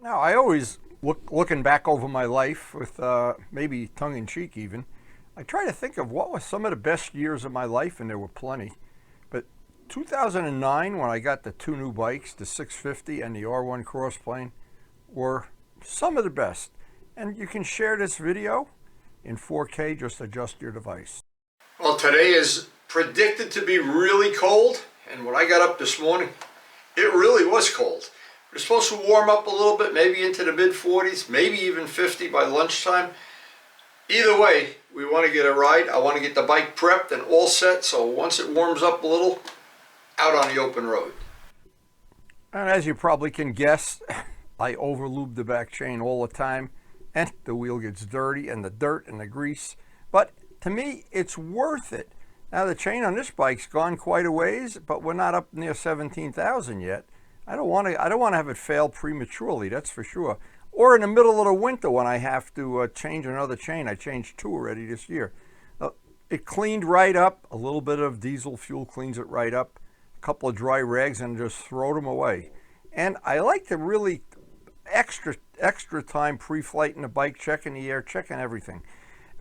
Now, I always looking back over my life with maybe tongue-in-cheek even, I try to think of what was some of the best years of my life, and there were plenty. But 2009, when I got the two new bikes, the 650 and the R1 Crossplane, were some of the best. And you can share this video in 4K, just adjust your device. Well, today is predicted to be really cold, and when I got up this morning, it really was cold. We're supposed to warm up a little bit, maybe into the mid-40s, maybe even 50 by lunchtime. Either way, we want to get a ride. I want to get the bike prepped and all set, so once it warms up a little, out on the open road. And as you probably can guess, I overlube the back chain all the time, and the wheel gets dirty and the dirt and the grease. But to me, it's worth it. Now the chain on this bike's gone quite a ways, but we're not up near 17,000 yet. I don't want to have it fail prematurely, that's for sure. Or in the middle of the winter when I have to change another chain. I changed two already this year. It cleaned right up. A little bit of diesel fuel cleans it right up. A couple of dry rags and just throw them away. And I like to really extra time pre-flighting the bike, checking the air, checking everything.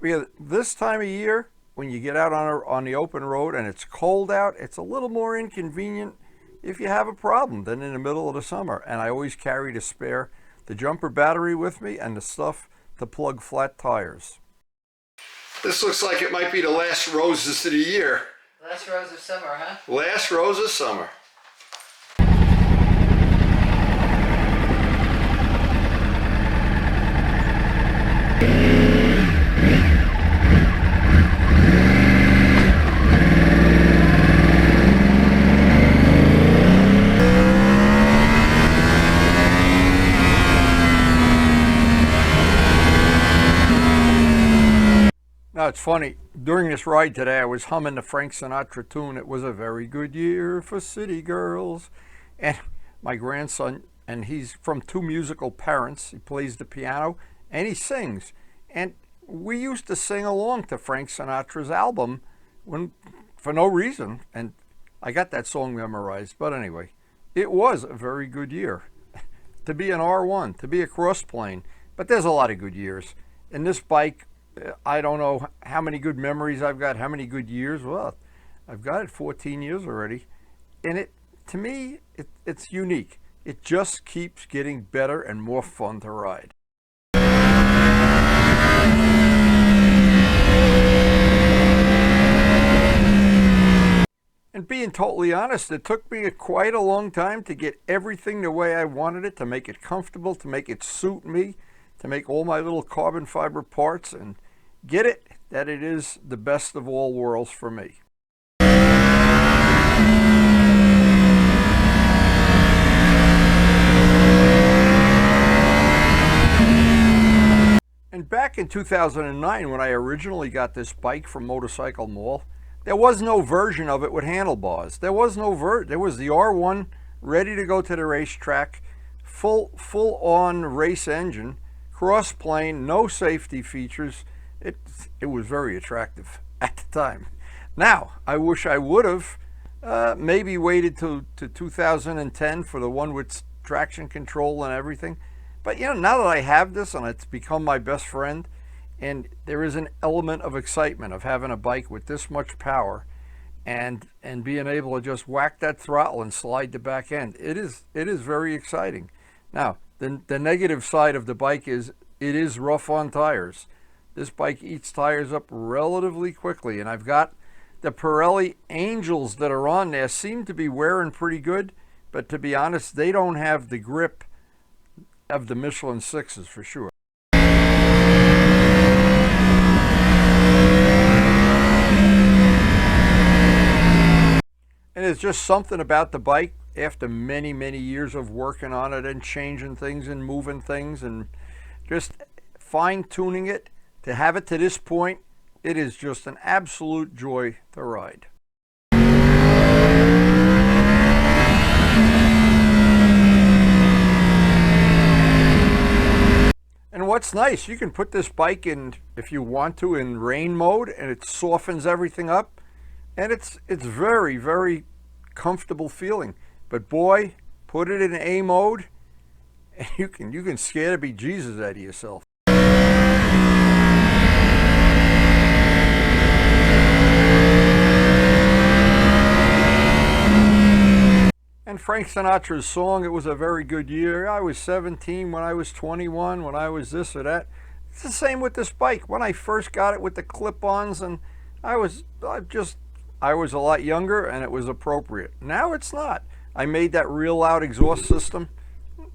Because this time of year, when you get out on the open road and it's cold out, it's a little more inconvenient if you have a problem than in the middle of the summer. And I always carry the spare, the jumper battery with me and the stuff to plug flat tires. This looks like it might be the last roses of the year. Last rose of summer, huh? Last rose of summer. Now it's funny, during this ride today I was humming the Frank Sinatra tune, "It was a very good year for city girls." And my grandson, and he's from two musical parents, he plays the piano and he sings. And we used to sing along to Frank Sinatra's album for no reason. And I got that song memorized. But anyway, it was a very good year to be an R1, to be a Crossplane. But there's a lot of good years. And this bike, I don't know how many good memories I've got, how many good years. Well, I've got it 14 years already. And to me, it's unique. It just keeps getting better and more fun to ride. And being totally honest, it took me quite a long time to get everything the way I wanted it, to make it comfortable, to make it suit me, to make all my little carbon fiber parts and get it that it is the best of all worlds for me. And back in 2009, when I originally got this bike from Motorcycle Mall, there was no version of it with handlebars. There was there was the R1 ready to go to the racetrack, full on race engine, Crossplane, no safety features. It was very attractive at the time. Now, I wish I would have maybe waited to 2010 for the one with traction control and everything. But you know, now that I have this and it's become my best friend, and there is an element of excitement of having a bike with this much power and being able to just whack that throttle and slide the back end. It is very exciting. Now, the negative side of the bike is it is rough on tires. This bike eats tires up relatively quickly, and I've got the Pirelli Angels that are on there seem to be wearing pretty good, but to be honest, they don't have the grip of the Michelin 6s for sure. And it's just something about the bike after many years of working on it and changing things and moving things and just fine-tuning it, to have it to this point, it is just an absolute joy to ride. And what's nice, you can put this bike in, if you want to, in rain mode, and it softens everything up, and it's very comfortable feeling. But boy, put it in A mode and you can scare the bejesus out of yourself. And Frank Sinatra's song, "It was a very good year. I was 17 when I was 21, when I was this or that." It's the same with this bike. When I first got it with the clip-ons, and I was a lot younger, and it was appropriate. Now it's not. I made that real loud exhaust system.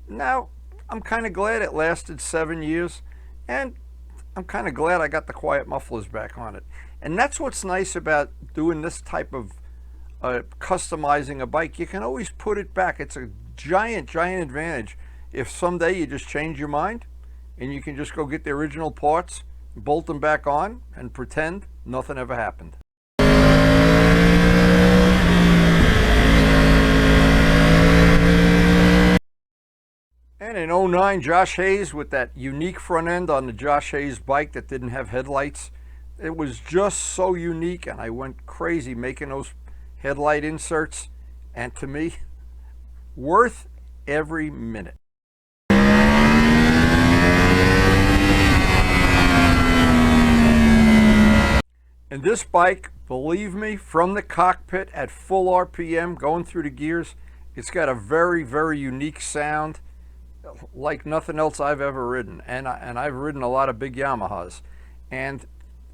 Now I'm kind of glad it lasted 7 years, and I'm kind of glad I got the quiet mufflers back on it. And that's what's nice about doing this type of customizing a bike. You can always put it back. It's a giant advantage if someday you just change your mind and you can just go get the original parts, bolt them back on, and pretend nothing ever happened. And in '09, Josh Hayes with that unique front end on the Josh Hayes bike that didn't have headlights. It was just so unique, and I went crazy making those headlight inserts, and to me, worth every minute. And this bike, believe me, from the cockpit at full RPM, going through the gears, it's got a very unique sound like nothing else I've ever ridden. And I've ridden a lot of big Yamahas. And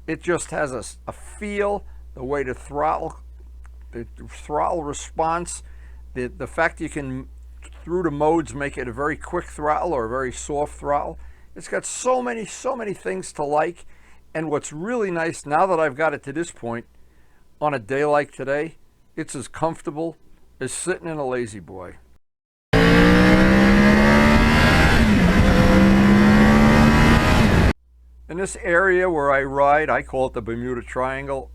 it just has a feel, the way the throttle response, the fact you can, through the modes, make it a very quick throttle or a very soft throttle. It's got so many things to like. And what's really nice, now that I've got it to this point, on a day like today, it's as comfortable as sitting in a lazy boy. In this area where I ride, I call it the Bermuda Triangle.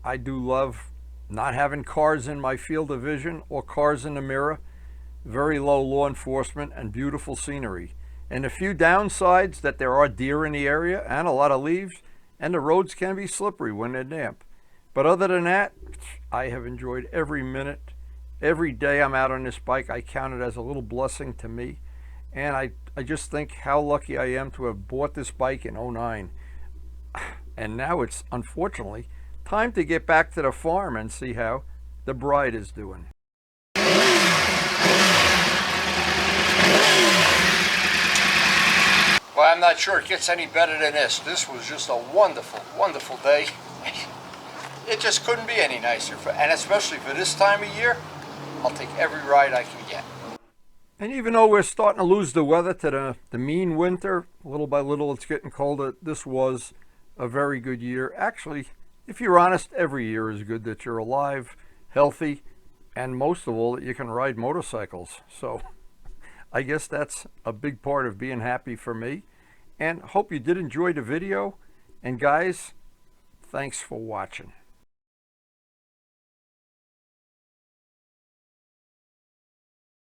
I do love not having cars in my field of vision or cars in the mirror. Very low law enforcement and beautiful scenery. And a few downsides, that there are deer in the area and a lot of leaves, and the roads can be slippery when they're damp. But other than that, I have enjoyed every minute. Every day I'm out on this bike, I count it as a little blessing to me. And I just think how lucky I am to have bought this bike in '09. And now it's, unfortunately, time to get back to the farm and see how the bride is doing. Well, I'm not sure it gets any better than this. This was just a wonderful day. It just couldn't be any nicer. And especially for this time of year, I'll take every ride I can get. And even though we're starting to lose the weather to the mean winter, little by little it's getting colder, this was a very good year. Actually, if you're honest, every year is good that you're alive, healthy, and most of all, that you can ride motorcycles. So I guess that's a big part of being happy for me. And hope you did enjoy the video. And guys, thanks for watching.